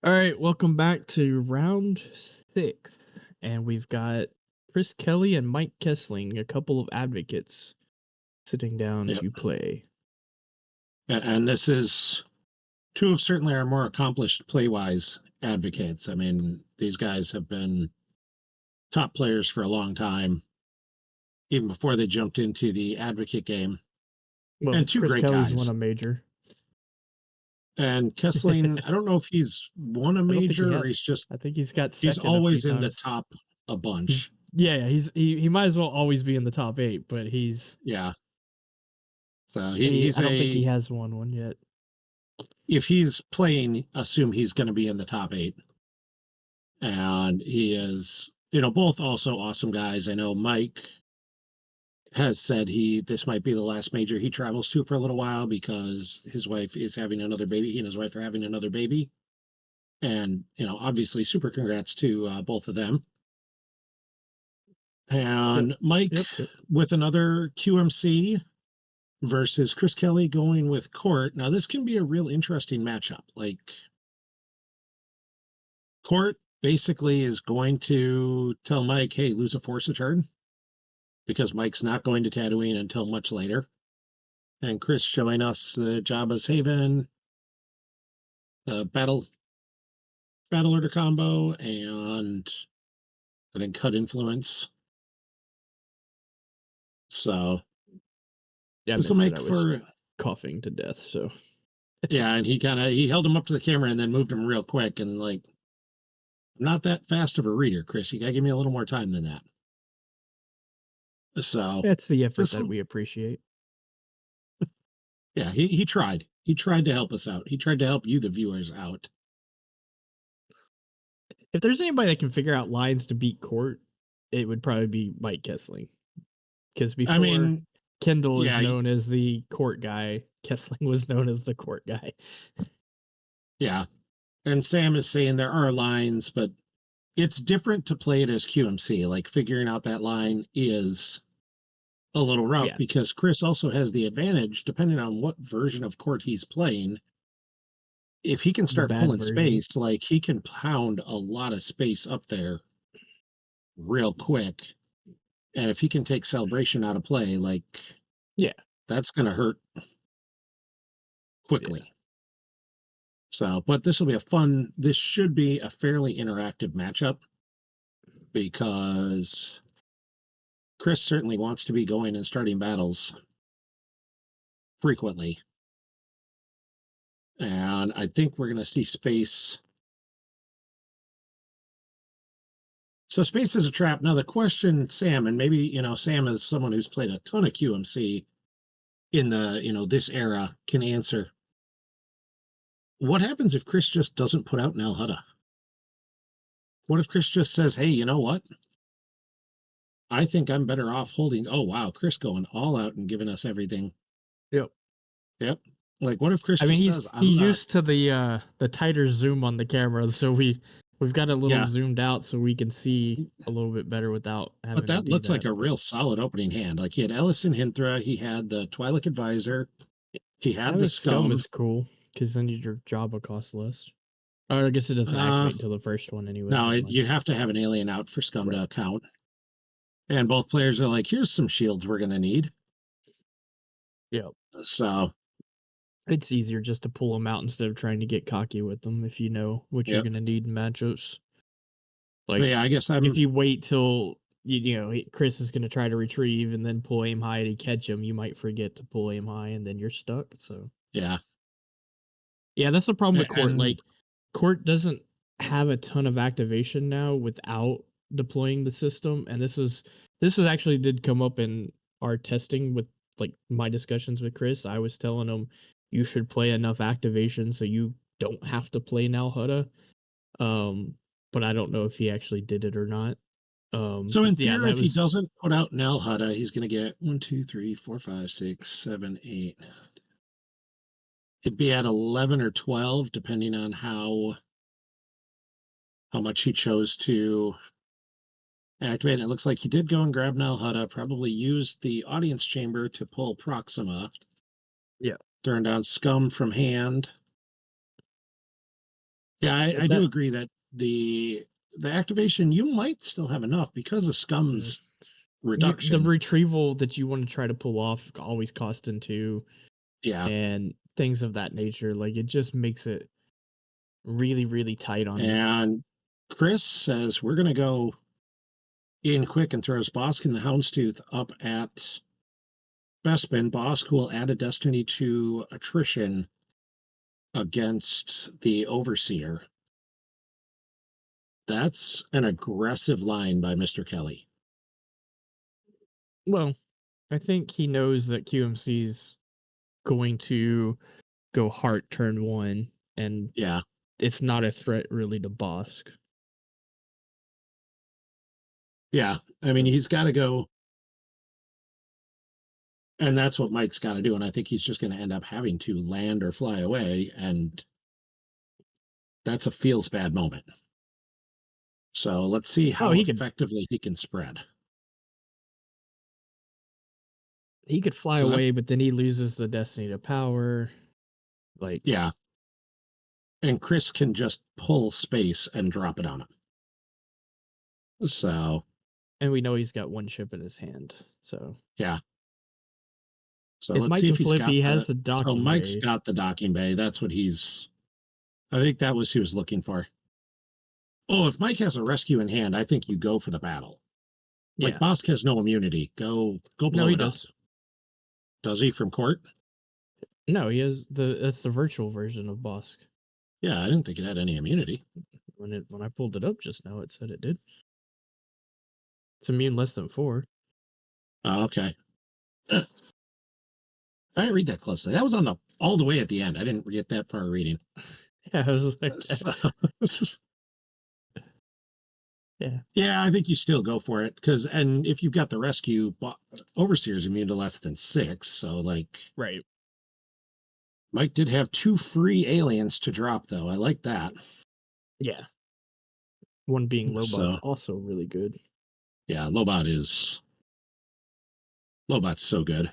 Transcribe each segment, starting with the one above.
All right, welcome back to round 6, and we've got Chris Kelly and Mike Kessling, a couple of advocates, sitting down Yep. to play. And this is two of certainly our more accomplished play-wise advocates. I mean, these guys have been top players for a long time, even before they jumped into the advocate game. Well, And two Chris great Kelly's won guys. a major. And Kessling, I don't know if he's won a I don't think he major or has. I think he's got he's second a few always in the times. top a He's bunch. he might as well always be in the top 8, but Yeah. So he's I don't think he a has won one yet. if he's playing, assume he's going to be in the top 8. And he is, both also awesome guys. I know Mike has said this might be the last major he travels to for a little while because his wife is having another baby. He and his wife are having another baby, and obviously, super congrats to both of them. Yep, And Mike yep. with another QMC versus Chris Kelly going with Court. Now, this can be a real interesting matchup. Like, Court basically is going to tell Mike, "Hey, lose a force a turn," because Mike's not going to Tatooine until much later. And Chris showing us the Jabba's Haven, the battle order combo, and I think cut influence. So Yeah, I this will missed it. make I was for coughing to death, so. yeah, and he held him up to the camera and then moved him real quick and like I'm not that fast of a reader, Chris. You gotta give me a little more time than that. So That's the effort this that we appreciate. yeah, he tried. He tried to help us out. He tried to help you the viewers out. If there's anybody that can figure out lines to beat Court, it would probably be Mike Kessling. Because I before mean, Kendall is yeah, known as the Court guy, Kessling was known as the Court guy. yeah. And Sam is saying there are lines, but it's different to play it as QMC. Like figuring out that line is a little rough Yeah, because Chris also has the advantage, depending on what version of Court he's playing. If he can the start bad pulling version. space, like he can pound a lot of space up there real quick. And if he can take celebration out of play, like Yeah, that's going to hurt yeah. quickly. So, but this should be a fairly interactive matchup because Chris certainly wants to be going and starting battles frequently. And I think we're going to see space. So space is a trap. Now the question, Sam, and maybe, Sam is someone who's played a ton of QMC in the, this era can answer. What happens if Chris just doesn't put out Nal Hutta? What if Chris just says, "Hey, you know what? I think I'm better off holding." Oh, wow. Chris going all out and giving us everything. Yep. Yep. Like, what if Chris I mean, just he's says, "I'm he's not." used to the tighter zoom on the camera, so we've got a little Yeah. zoomed out so we can see a little bit better without But having to that do looks like that. a But real solid opening hand. Like, he had Ellison Hinthra, he had the Twi'lek Advisor, he I had the think Scum Scum. is cool because then your Java costs less. Or I guess it doesn't Uh, activate until the first one anyway. no, Never mind. you have to have an alien out for Scum Right. to count. And both players are like, "Here's some shields we're going to need." Yep. So, It's easier just to pull them out instead of trying to get cocky with them if you know what you're yep. going to need in matchups. But Like, yeah, I guess if you wait till, Chris is going to try to retrieve and then pull aim high to catch him, you might forget to pull aim high and then you're stuck. So, yeah. yeah, that's the problem with Court. And Like, Court doesn't have a ton of activation now without deploying the system. And this was actually did come up in our testing with like my discussions with Chris. I was telling him you should play enough activation so you don't have to play Nal Hutta. But I don't know if he actually did it or not. so, in But yeah, theory, that if he was doesn't put out Nal Hutta, he's going to get 1, 2, 3, 4, 5, 6, 7, 8. He'd be at 11 or 12, depending on how much he chose to activate. It looks like he did go and grab Nal Hutta, probably used the audience chamber to pull Proxima, yeah. turned down Scum from hand. Yeah, I But do that agree that the activation you might still have enough because of mm, Scum's the reduction. retrieval that you want to try to pull off always cost in two, Yeah, and things of that nature. Like it just makes it really, really tight on this. and Chris says we're gonna go in quick and throws Bosk and the Houndstooth up at Bespin. Bosk will add a destiny to attrition against the Overseer. That's an aggressive line by Mr. Kelly. Well, I think he knows that QMC's going to go Heart turn one, and Yeah, it's not a threat really to Bosk. yeah. I mean, he's got to go, and that's what Mike's got to do. And I think he's just going to end up having to land or fly away, and that's a feels bad moment. So let's see Oh, how effectively he can spread. he could fly 'Cause away, but then he loses the destiny to power. Like, yeah, and Chris can just pull space and drop it on him. So and we know he's got one ship in his hand. So yeah. So if let's Mike see can if he's flip, got he the. has the So docking Mike's bay. got the docking bay. That's what he's. I think that was he was looking for. Oh, if Mike has a rescue in hand, I think you go for the battle. Like Yeah, Bosk has no immunity. Go no, blow he it up. does. Does he from court? No, he has that's the virtual version of Bosk. Yeah, I didn't think it had any immunity. When I pulled it up just now, it said it did. It's immune less than 4. Oh, okay. I didn't read that closely. That was on the all the way at the end. I didn't get that far reading. Yeah, I was like, So, yeah, yeah, I think you still go for it because, and if you've got the rescue, Overseer's immune to less than 6. So, like, right. Mike did have 2 free aliens to drop, though. I like that. Yeah, one being Lobot's So, also really good. yeah, Lobot's so good.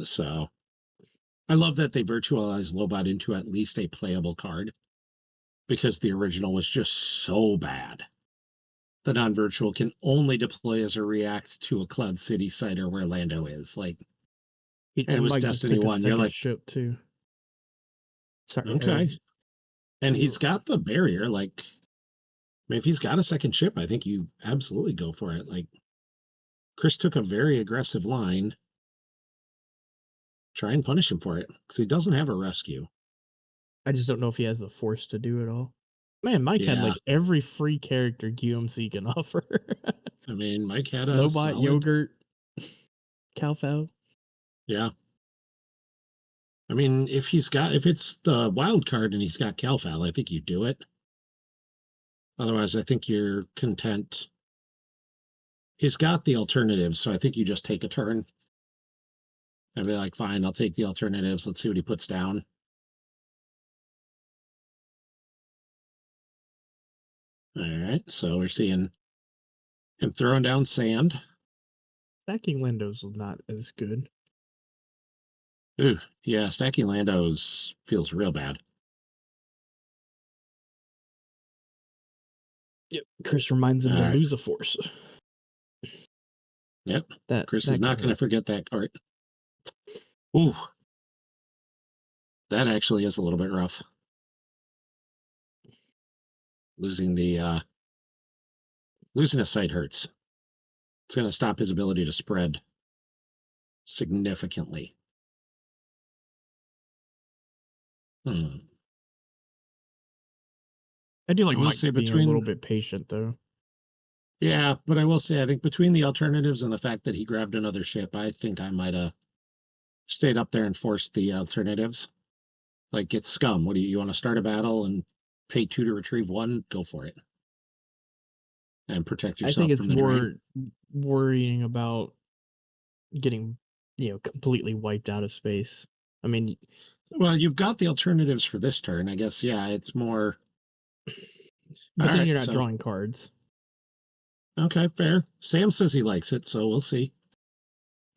So, I love that they virtualized Lobot into at least a playable card because the original was just so bad. The non-virtual can only deploy as a react to a Cloud City site or where Lando is. Like, and it And was Mike just Destiny took a 1. You're second like, ship too. Sorry, okay. And he's ooh. got the barrier. Like, I mean, if he's got a second ship, I think you absolutely go for it. Like, Chris took a very aggressive line. Try and punish him for it because he doesn't have a rescue. I just don't know if he has the force to do it all. Man, Mike had Yeah. like every free character QMC can offer. I mean, Mike had a Lobot, solid, Yogurt, Calfo. yeah. I mean, if it's the wild card and he's got Calfal, I think you do it. Otherwise, I think you're content. He's got the alternatives, so I think you just take a turn and be like, fine, I'll take the alternatives. Let's see what he puts down. All right, so we're seeing him throwing down sand. Stacking Lando's not as good. Ooh, yeah, stacking Landos feels real bad. Yep. Chris reminds him All to right, lose a force. yep. Chris is That could not going to hurt. forget that card. Ooh, that actually is a little bit rough. Losing the losing a site hurts. It's going to stop his ability to spread significantly. Hmm. I do I like will Mike say being a little between, bit patient though. yeah, but I will say I think between the alternatives and the fact that he grabbed another ship, I think I might have stayed up there and forced the alternatives. Like, get Scum. What do you want to start a battle and pay 2 to retrieve 1? Go for it and protect I think yourself it's from the drain. more worrying about getting, completely wiped out of space. I mean, Well, you've got the alternatives for this turn. I guess, yeah, it's more. All but then right, you're not so, drawing cards. okay, fair. Sam says he likes it, so we'll see.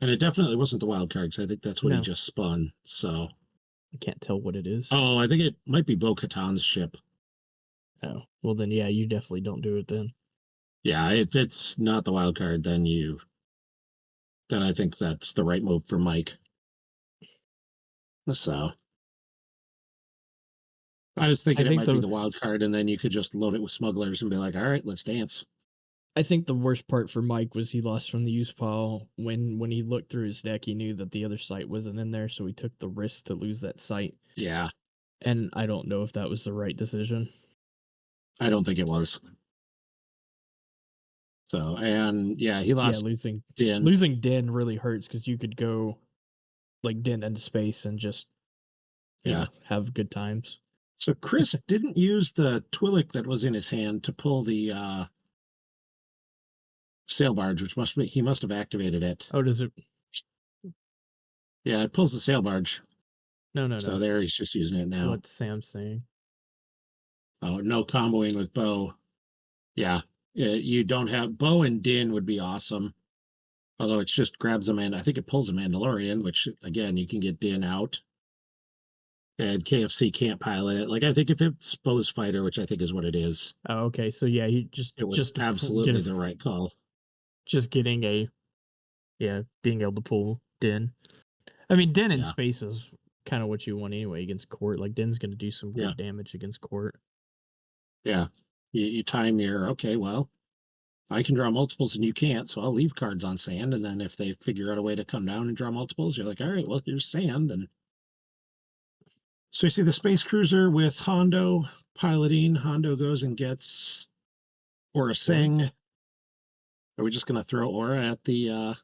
And it definitely wasn't the wild cards. I think that's what he No. just spun. So, I can't tell what it is. Oh, I think it might be Bo-Katan's ship. Oh, well then, yeah, you definitely don't do it then. Yeah, if it's not the wild card, then I think that's the right move for Mike. So I was I thinking it think might be the the wild card, and then you could just load it with smugglers and be like, all right, let's dance. I think the worst part for Mike was he lost from the use pile. When he looked through his deck, he knew that the other site wasn't in there, so he took the risk to lose that site. Yeah, And I don't know if that was the right decision. I don't think it was. So, and yeah, he Yeah, lost Din. losing Din really hurts because you could go like Din into space and just Yeah. have good times. So Chris didn't use the Twillick that was in his hand to pull the sail barge, which he must have activated it. Oh, does it? Yeah, it pulls the sail barge. So No. there he's just using it now. What's Sam saying? Oh, no comboing with Bo. Yeah, you don't have Bo and Din would be awesome. Although it's just grabs a man. I think it pulls a Mandalorian, which again you can get Din out. And KFC can't pilot it. Like I think if it's Bo's fighter, which I think is what it is, Oh, okay. So yeah, you it was just to absolutely the right call. just getting being able to pull Din. I mean, Din in Yeah, space is kind of what you want anyway against Court. Like Din's going to do some yeah, good damage against Court. yeah. You time your okay. Well, I can draw multiples and you can't, so I'll leave cards on sand. And then if they figure out a way to come down and draw multiples, you're like, all right, well, here's sand. And so you see the space cruiser with Hondo piloting. Hondo goes and gets Aura Singh. Are we just going to throw Aura at the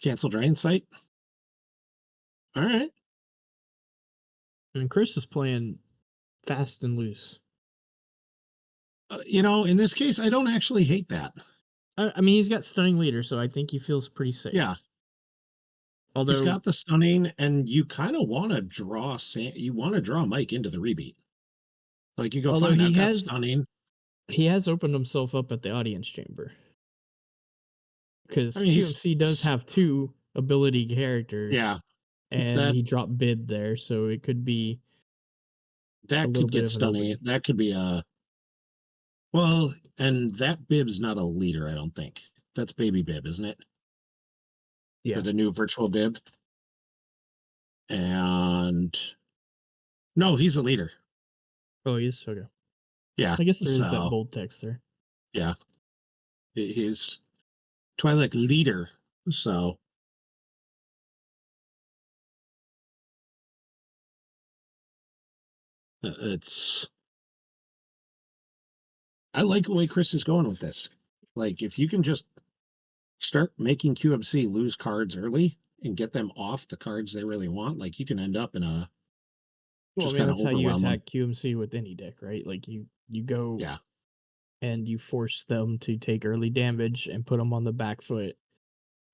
cancel drain site? All right. And Chris is playing fast and loose. In this case, I don't actually hate that. I mean, he's got stunning leader, so I think he feels pretty safe. Yeah. He's Although got the stunning, and you kind of want to draw Mike into the rebeat. Like you go, although fine, I've got stunning. he has opened himself up at the audience chamber. Because I mean, QMC does have 2 ability characters. Yeah, And that he dropped bid there, so it could be a that little could bit get of an stunning. opening. That could be well, and that Bib's not a leader, I don't think. That's Baby Bib, isn't it? Yeah. Or the new virtual Bib. And no, he's a leader. Oh, he is? Okay. Yeah. I guess there is that So bold text there. yeah, he's Twilight leader. So it's I like the way Chris is going with this. Like if you can just start making QMC lose cards early and get them off the cards they really want, like you can end up in a Well, I just mean, kind of that's how you overwhelm them. attack QMC with any deck, right? Like you go Yeah. and you force them to take early damage and put them on the back foot,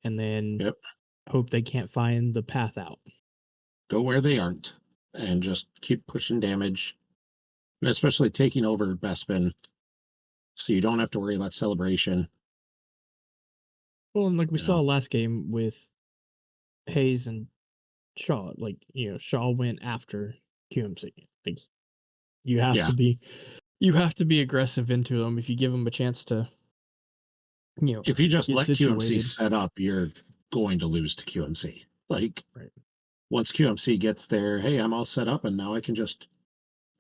and then Yep. hope they can't find the path out. Go where they aren't and just keep pushing damage, and especially taking over Bespin so you don't have to worry about celebration. Well, and like we You saw know. last game with Hayes and Shaw, like Shaw went after QMC. Like you have Yeah. to be aggressive into them if you give them a chance to If you just get let QMC situated. set up, you're going to lose to QMC. Like Right. once QMC gets there, hey, I'm all set up and now I can just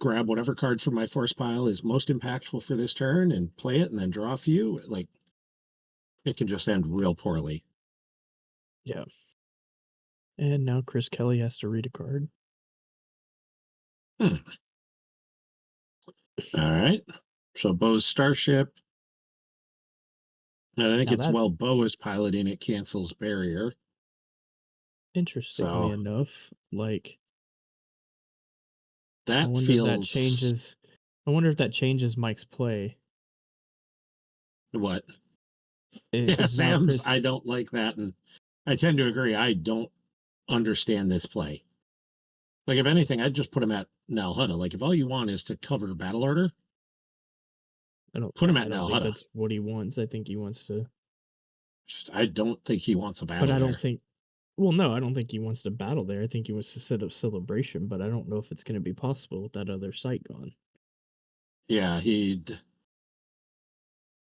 grab whatever card from my force pile is most impactful for this turn and play it and then draw a few. Like it can just end real poorly. Yeah. And now Chris Kelly has to read a card. All right. So Bo's Starship. And I think Now it's that, while Bo is piloting, it cancels barrier. interestingly So enough, like I that wonder if that feels changes. I wonder if that changes Mike's play. what? Yeah, If now Sam's, Chris, I don't like that. And I tend to agree. I don't understand this play. Like, if anything, I'd just put him at Nal Hutta. Like, if all you want is to cover battle order, put him I at don't Nal think Hutta. that's what he wants. I think he wants to, I don't think he wants a but battle I don't there. think Well, no, I don't think he wants to battle there. I think he wants to set up Celebration, but I don't know if it's going to be possible with that other site gone. Yeah,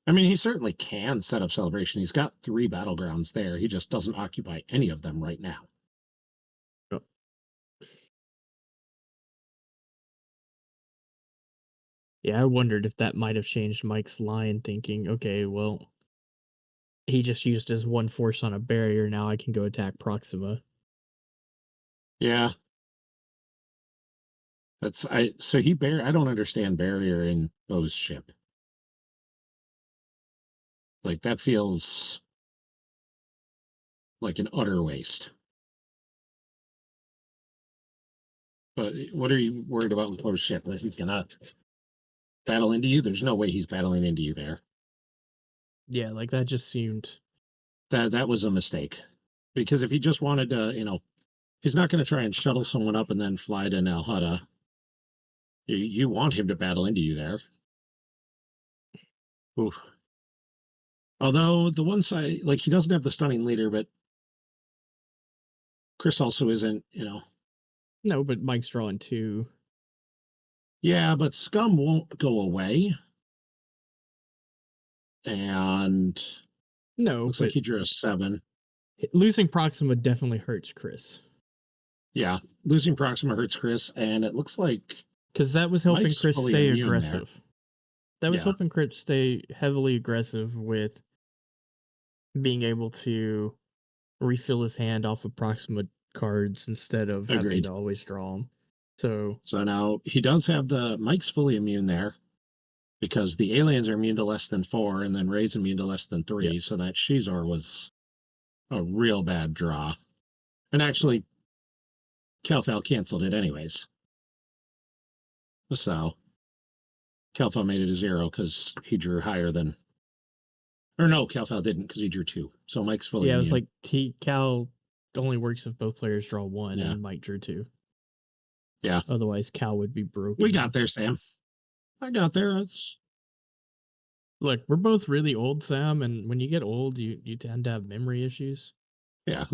I mean, he certainly can set up Celebration. He's got 3 battlegrounds there. He just doesn't occupy any of them right now. Oh. Yeah, I wondered if that might have changed Mike's line, thinking, okay, well, he just used his 1 force on a barrier. Now I can go attack Proxima. Yeah. I don't understand barrier in Bo's ship. Like, that feels like an utter waste. But what are you worried about with Bo's ship? That he cannot battle into you? There's no way he's battling into you there. Yeah, like that just seemed. That was a mistake. Because if he just wanted to, he's not going to try and shuttle someone up and then fly to Nalhutta. You want him to battle into you there. Oof. Although the one side, like, he doesn't have the stunning leader, but Chris also isn't, No, but Mike's drawing 2. Yeah, but Scum won't go away. And No, looks like but he drew a 7. losing Proxima definitely hurts Chris. Yeah, losing Proxima hurts Chris, and it looks like Because that was helping Mike's Chris fully stay immune there. aggressive. That was Yeah, helping Chris stay heavily aggressive with being able to refill his hand off of Proxima cards instead of having agreed. to always draw them. So So now he does have Mike's fully immune there because the aliens are immune to less than 4, and then Ray's immune to less than yeah, 3. So that Shizor was a real bad draw. And actually, Kelfal canceled it anyways. So Kelfal made it a 0 because he drew higher than. Or no, Kelfal didn't because he drew 2. So Mike's fully yeah, it was immune. like Cal only works if both players draw 1, Yeah. and Mike drew 2. Yeah. Otherwise, Cal would be We broken. got there, Sam. I got there. Look, we're both really old, Sam, and when you get old, you tend to have memory issues. Yeah,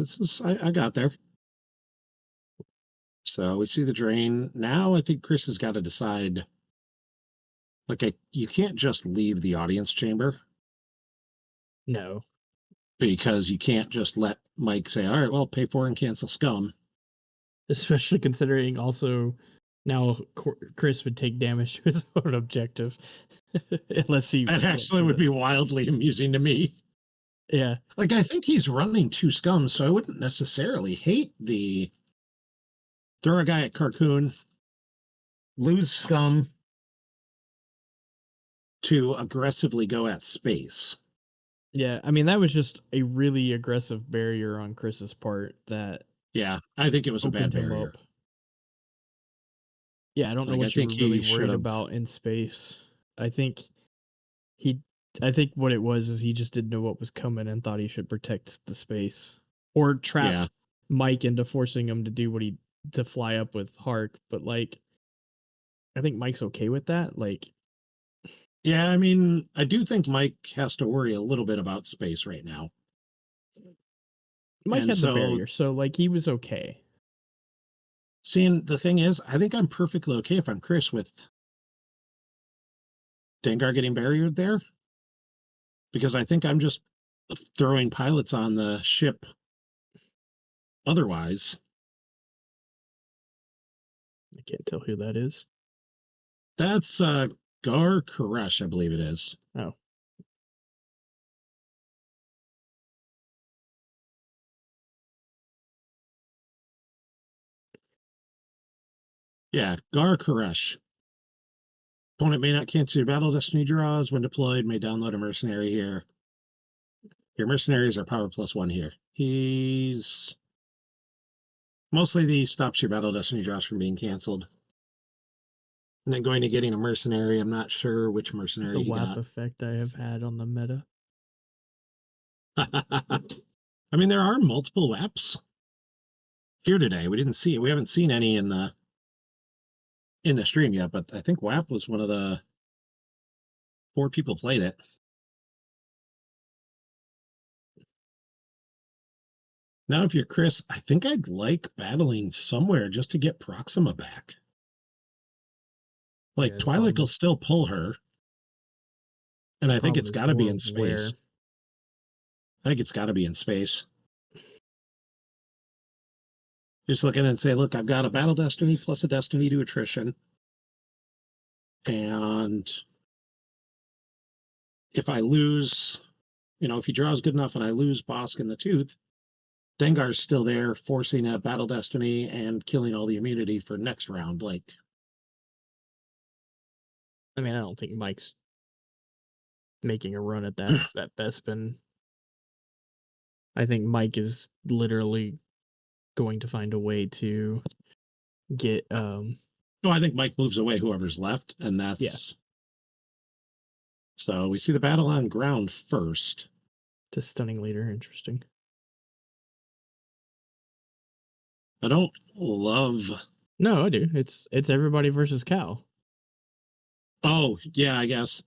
I got there. So we see the drain. Now I think Chris has got to decide, like, you can't just leave the audience chamber No, because you can't just let Mike say, all right, well, pay for and cancel Scum. especially considering also now Chris would take damage to his own objective unless he That went actually for would the. be wildly amusing to me. Yeah, Like, I think he's running 2 Scums, so I wouldn't necessarily hate the throw a guy at Carcoon, lose Scum to aggressively go at space. yeah. I mean, that was just a really aggressive barrier on Chris's part that Yeah, I think it was a bad opened him barrier. up. Yeah, I don't know Like, I what you think were really he should worried have. about in space. I think he, I think what it was is he just didn't know what was coming and thought he should protect the space or trap Yeah, Mike into forcing him to do what he to fly up with Hark. But like, I think Mike's okay with that. Like, yeah. I mean, I do think Mike has to worry a little bit about space right now, Mike and had the so barrier, so like he was okay. seeing the thing is, I think I'm perfectly okay if I'm Chris with Dengar getting barriered there because I think I'm just throwing pilots on the ship. Otherwise, I can't tell who that is. that's Gar Koresh, I believe it is. Oh, Yeah, Gar Koresh. Opponent may not cancel your battle destiny draws when deployed. May download a mercenary here. Your mercenaries are power +1 here. He's mostly these stops your battle destiny draws from being canceled. And then going to getting a mercenary. I'm not sure which mercenary the he WAP got. effect I have had on the meta. I mean, there are multiple WAPs here today. We haven't seen any in the stream yet, but I think WAP was one of the 4 people played it. Now, if you're Chris, I think I'd like battling somewhere just to get Proxima back. Like, Yeah, Twilight will still pull her. And the I think problem it's is got to be more in of where. space. I think it's got to be in space. Just look at it and say, look, I've got a battle destiny plus a destiny to attrition. And if I lose, if he draws good enough and I lose Bosk and the Tooth, Dengar's still there, forcing a battle destiny and killing all the immunity for next round. Like, I mean, I don't think Mike's making a run at that Bespin. I think Mike is literally going to find a way to get no, I think Mike moves away whoever's left, and yeah, that's so we see the battle on ground first. to stunning leader. Interesting. I don't love. No, I do. It's everybody versus Cal. Oh, yeah, I guess.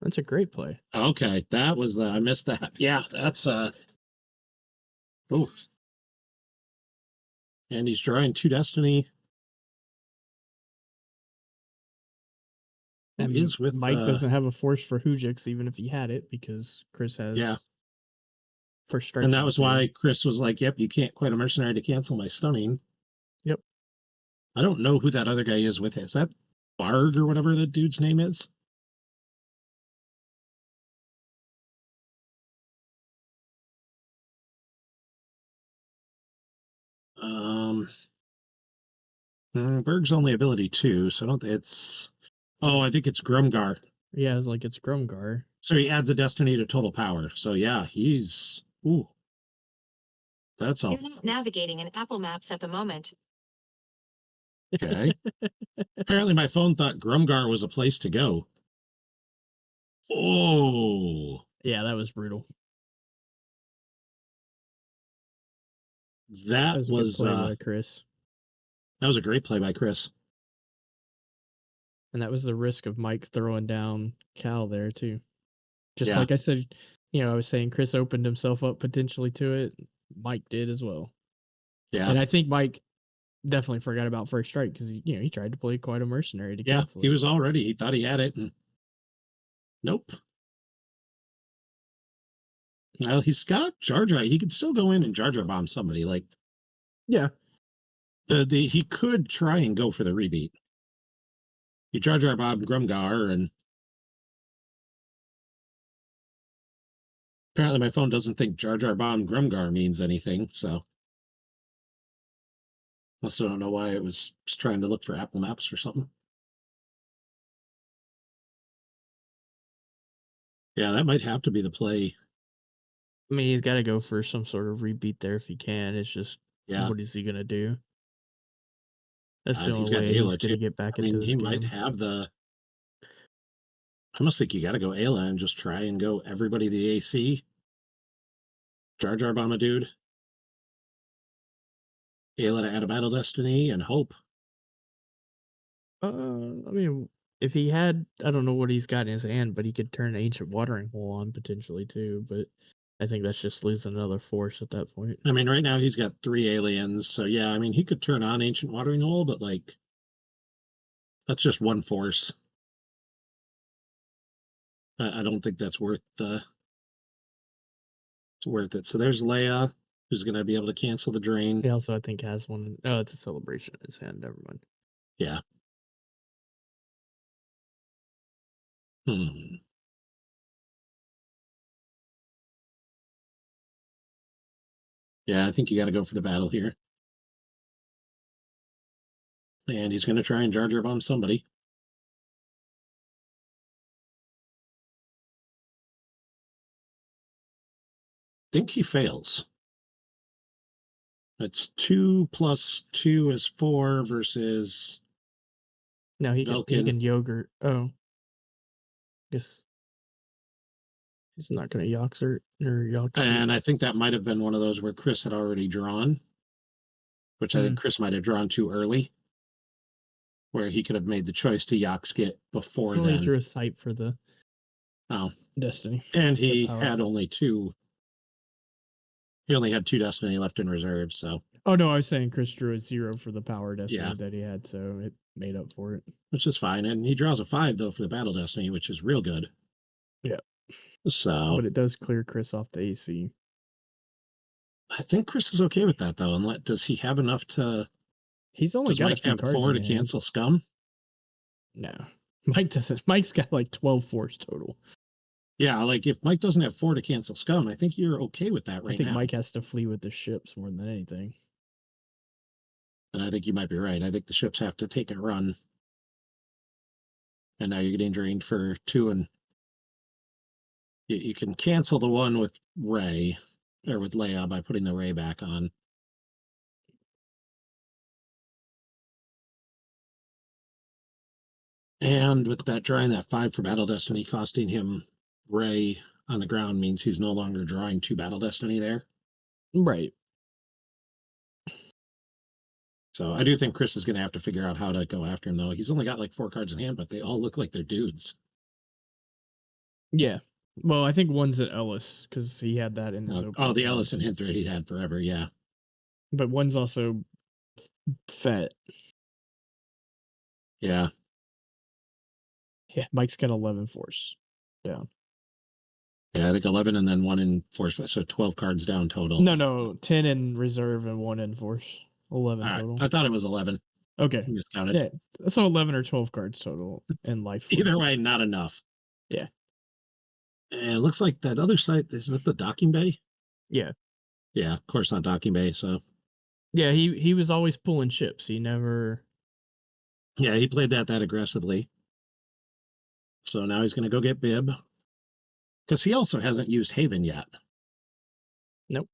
That's a great play. Okay, that was I missed that. Yeah, that's oh, and he's drawing 2 destiny. Who And is with Mike doesn't have a force for Hujix, even if he had it, because Chris yeah. has first strike. And that was why Chris was like, "Yep, you can't quite a mercenary to cancel my stunning." Yep. I don't know who that other guy is with it. Is that Barg or whatever the dude's name is? Um, Berg's only ability 2, so I don't. It's I think it's Grumgar. Yeah, it's like it's Grumgar. So he adds a destiny to total power. So yeah, he's that's all. You're not navigating in Apple Maps at the moment. Okay. Apparently, my phone thought Grumgar was a place to go. Oh, Yeah, that was brutal. that That was a good was play by Chris. that was a great play by Chris. And that was the risk of Mike throwing down Cal there too. Just Yeah. like I said, I was saying Chris opened himself up potentially to it. Mike did as well. Yeah. And I think Mike definitely forgot about first strike because he tried to play quite a mercenary to cancel He it. was already. He thought he had it, and nope. Well, he's got Jar Jar. He could still go in and Jar Jar bomb somebody. Like Yeah. he could try and go for the rebeat. You Jar Jar bomb Grumgar, and apparently my phone doesn't think Jar Jar bomb Grumgar means anything. So I still don't know why it was trying to look for Apple Maps or something. Yeah, that might have to be the play. I mean, he's got to go for some sort of rebeat there if he can. It's just, what is he going to do? That's the He's only got way he's Ayla going too. to get back I mean, into this he game. might have the. I almost think you got to go Ayla and just try and go everybody the AC. Jar Jar bomb a dude. Ayla to add a battle destiny and hope. I mean, if he had, I don't know what he's got in his hand, but he could turn Ancient Watering Hole on potentially too. But I think that's just losing another force at that point. I mean, right now he's got 3 aliens, so yeah, I mean, he could turn on Ancient Watering Hole, but like, that's just one force. I don't think that's worth it's worth it. So there's Leia, who's going to be able to cancel the drain. He also, I think, has one. Oh, it's a celebration in his hand. Never mind. Yeah. Hmm. Yeah, I think you got to go for the battle here. And he's going to try and Jar Jar bomb somebody. Think he fails. It's 2 plus 2 is 4 versus No, he Velkin. can yogurt. Oh, guess he's not going to Yoxert or Yoxert. And I think that might have been one of those where Chris had already drawn, which I think Chris might have drawn too early, where he could have made the choice to Yoxkit before then. He drew a sight for the Oh, Destiny. and he had only 2. He only had 2 Destiny left in reserve, so Oh no, I was saying Chris drew a 0 for the power destiny Yeah. that he had, so it made up for it. which is fine. And he draws a 5 though for the Battle Destiny, which is real good. Yeah. So But it does clear Chris off the AC. I think Chris is okay with that though. And does he have enough to? He's only Does got a Mike few have cards 4 in to hand. cancel Scum? No. Mike doesn't. Mike's got like 12 force total. Yeah, like if Mike doesn't have 4 to cancel Scum, I think you're okay with that I right think now. Mike has to flee with the ships more than anything. And I think you might be right. I think the ships have to take a run. And now you're getting drained for 2, and you can cancel the one with Ray or with Leia by putting the Ray back on. And with that drawing that 5 for Battle Destiny costing him Ray on the ground means he's no longer drawing 2 Battle Destiny there. Right. So I do think Chris is going to have to figure out how to go after him, though. He's only got like 4 cards in hand, but they all look like they're dudes. Yeah. Well, I think one's at Ellis because he had that in his opening. Oh, the hand. Ellison Hinter he had forever, yeah. But one's also Fett. Yeah. Yeah, Mike's got 11 force down. Yeah, I think 11 and then 1 in force, so 12 cards down total. No, 10 in reserve and 1 in force. 11 All right. total. I thought it was 11. Okay. Miscounted. Yeah. So 11 or 12 cards total in life force. Either way, not enough. Yeah. And it looks like that other site, is that the docking bay? Yeah. Yeah, of course not docking bay, so. Yeah, he was always pulling ships. He never. Yeah, he played that aggressively. So now he's going to go get Bib. Because he also hasn't used Haven yet. Nope.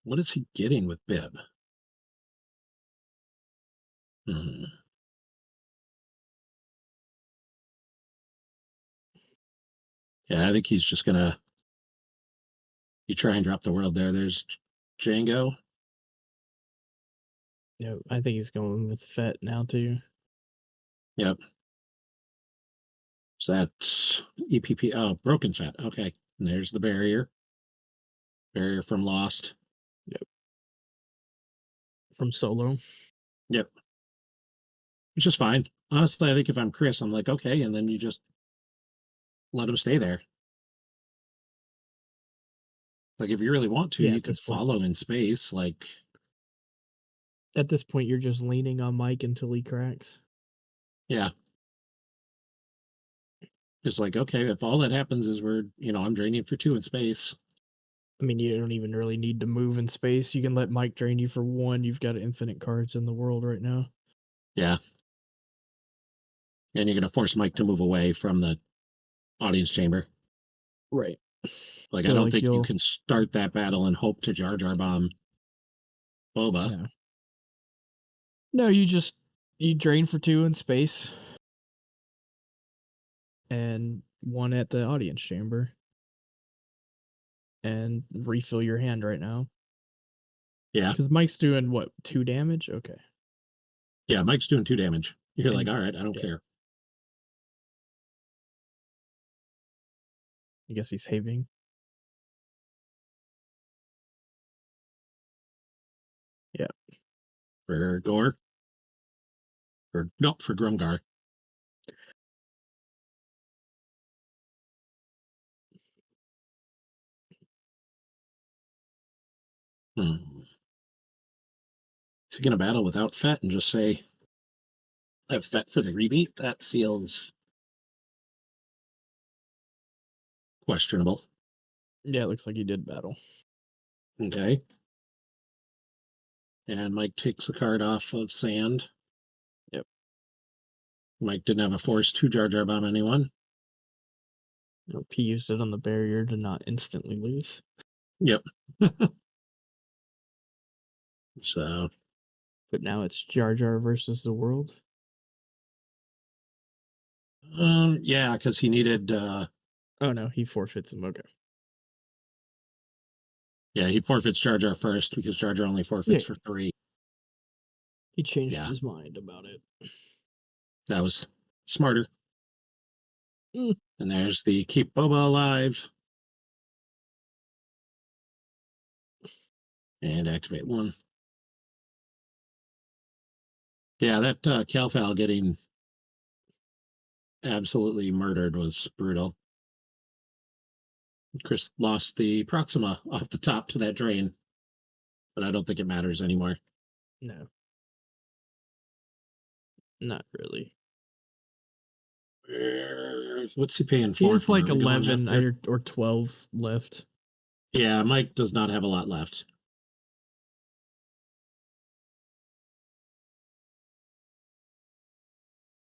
What is he getting with Bib? Hmm. Yeah, I think he's just going to. You try and drop the world there. There's Django. Yeah, I think he's going with Fett now too. Yep. So that's EPP. Oh, Broken Fat. Okay. And there's the barrier. Barrier from Lost. Yep. From Solo. Yep. Which is fine. Honestly, I think if I'm Chris, I'm like, okay, and then you just let him stay there. Like if you really want to, Yeah, you can follow in space. Like at this point, you're just leaning on Mike until he cracks. Yeah. It's like, okay, if all that happens is I'm draining for 2 in space. I mean, you don't even really need to move in space. You can let Mike drain you for 1. You've got infinite cards in the world right now. Yeah. And you're going to force Mike to move away from the audience chamber. Right. Like, I don't think you can start that battle and hope to Jar Jar bomb Boba. No, you drain for 2 in space. And 1 at the audience chamber. And refill your hand right now. Yeah. Because Mike's doing what, 2 damage? Okay. Yeah, Mike's doing 2 damage. You're like, all right, I don't care. I guess he's having. Yeah. For Gore? For Grumgar. Is he going to battle without Fett and just say, I have Fett for the rebeat? That feels questionable. Yeah, it looks like he did battle. Okay. And Mike takes the card off of Sand. Yep. Mike didn't have a force to Jar Jar bomb anyone. Nope, he used it on the barrier to not instantly lose. Yep. So. But now it's Jar Jar versus the world. Yeah, because he needed. Oh no, he forfeits him. Okay. Yeah, he forfeits Jar Jar first because Jar Jar only forfeits for 3. He changed his mind about it. That was smarter. Mm. And there's the keep Boba alive. And activate one. Yeah, that Calfal getting absolutely murdered was brutal. Chris lost the Proxima off the top to that drain, but I don't think it matters anymore. No. Not really. What's he paying He for? has like Are we going 11 after? or 12 left. Yeah, Mike does not have a lot left.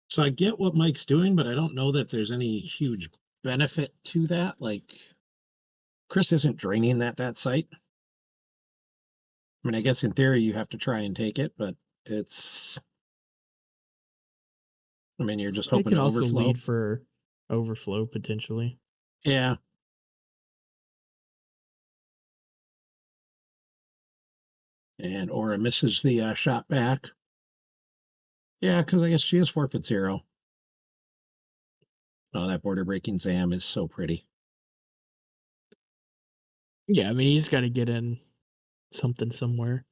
So I get what Mike's doing, but I don't know that there's any huge benefit to that. Like, Chris isn't draining that site. I mean, I guess in theory you have to try and take it, but it's. I mean, you're just It hoping can to also overflow. lead for overflow potentially. Yeah. And Aura misses the shot back. Yeah, because I guess she is forfeit 0. Oh, that border breaking Zam is so pretty. Yeah, I mean he's got to get in something somewhere.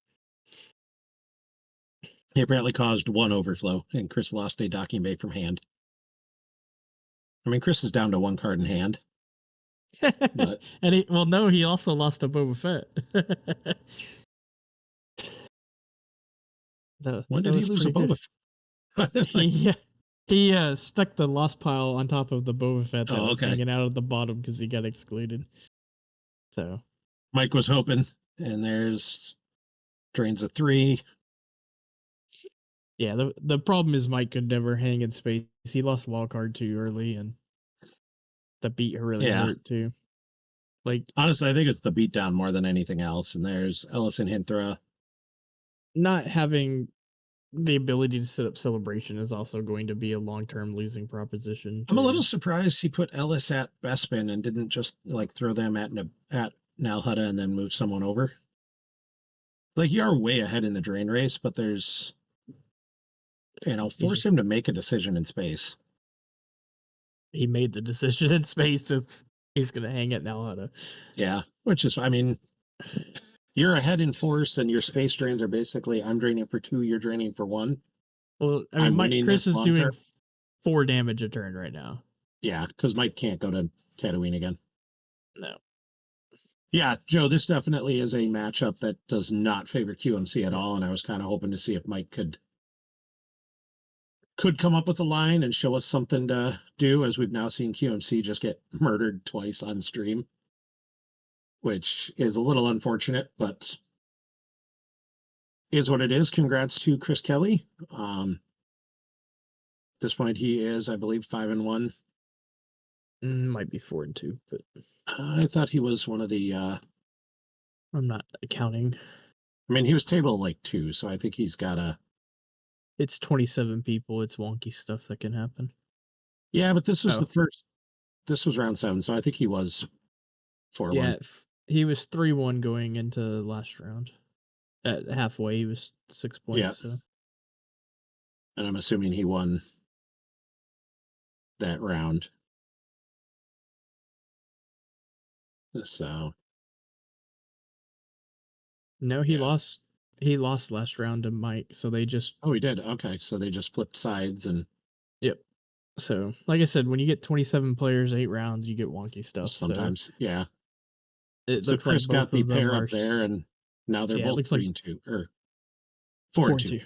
He apparently caused 1 overflow, and Chris lost a docking bay from hand. I mean, Chris is down to 1 card in hand. But and he also lost a Boba Fett. when did he lose a Boba Fett? Like, he stuck the lost pile on top of the Boba Fett that was okay. hanging out at the bottom because he got excluded. So Mike was hoping, and there's drains a 3. yeah, the problem is Mike could never hang in space. He lost wildcard too early, and the beat really hurt too. Like honestly, I think it's the beatdown more than anything else. And there's Ellison Hinthra. not having the ability to set up celebration is also going to be a long-term losing proposition. I'm a little surprised he put Ellis at Bespin and didn't just like throw them at Nalhutta and then move someone over. Like, you are way ahead in the drain race, but there's, force him to make a decision in space. He made the decision in space. So he's going to hang at Nalhutta. Yeah, which is, I mean, you're ahead in force, and your space drains are basically, I'm draining for 2, you're draining for 1. Well, I mean, Chris is doing term. 4 damage a turn right now. Yeah, because Mike can't go to Tatooine again. No. Yeah, Joe, this definitely is a matchup that does not favor QMC at all, and I was kind of hoping to see if Mike could come up with a line and show us something to do, as we've now seen QMC just get murdered twice on stream, which is a little unfortunate, but is what it is. Congrats to Chris Kelly. At this point, he is, I believe, 5-1. Might be 4-2, but I thought he was one of the. I'm not counting. I mean, he was table like 2, so I think he's got a. It's 27 people. It's wonky stuff that can happen. Yeah, but this was the first. This was round 7, so I think he was 4-1. Yeah, he was 3-1 going into last round. At halfway, he was 6 points. Yeah. So. And I'm assuming he won that round. So. No, he lost. He lost last round to Mike, so they just. Oh, he did. Okay, so they just flipped sides and. Yep. So, like I said, when you get 27 players, 8 rounds, you get wonky stuff. Sometimes, so yeah. It So looks Chris like got the both of them pair are up there, and now they're both 3-2 or 4-2.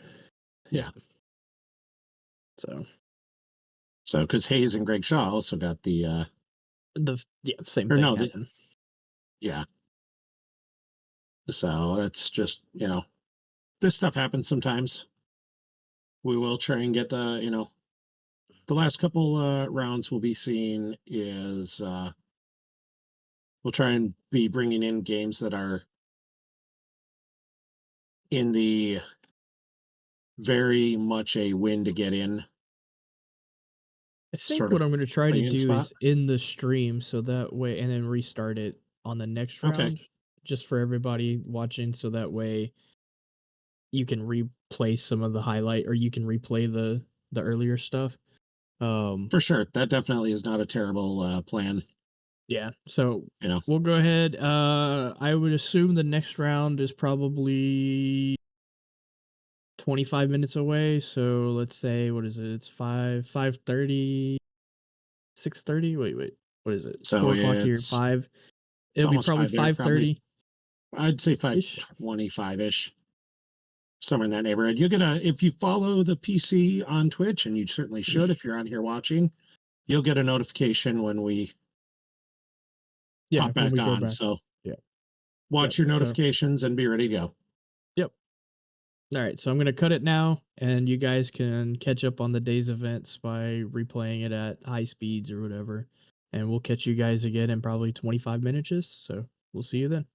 Yeah. So because Hayes and Greg Shaw also got the same thing happened. Yeah. So it's just, this stuff happens sometimes. We will try and get the last couple rounds we'll be seeing is we'll try and be bringing in games that are in the very much a win to get in. I think what I'm going to try to do spot. is in the stream, so that way, and then restart it on the next round, just for everybody watching, so that way you can replay some of the highlight, or you can replay the earlier stuff. For sure. That definitely is not a terrible plan. Yeah, so You know, we'll go ahead. I would assume the next round is probably 25 minutes away. So let's say, what is it? It's 5:30, 6:30. Wait. What is it? so 4 o'clock here. it's 5. it's It'll be almost probably 5 there. Probably 5:30 I'd say ish. 5:25 ish, somewhere in that neighborhood. You'll get if you follow the PC on Twitch, and you certainly should if you're on here watching, you'll get a notification when we Yeah, pop when back we go on. back. So Yeah. watch Yep. your So notifications and be ready to go. yep. All right. So I'm gonna cut it now, and you guys can catch up on the day's events by replaying it at high speeds or whatever. And we'll catch you guys again in probably 25 minutes. So we'll see you then.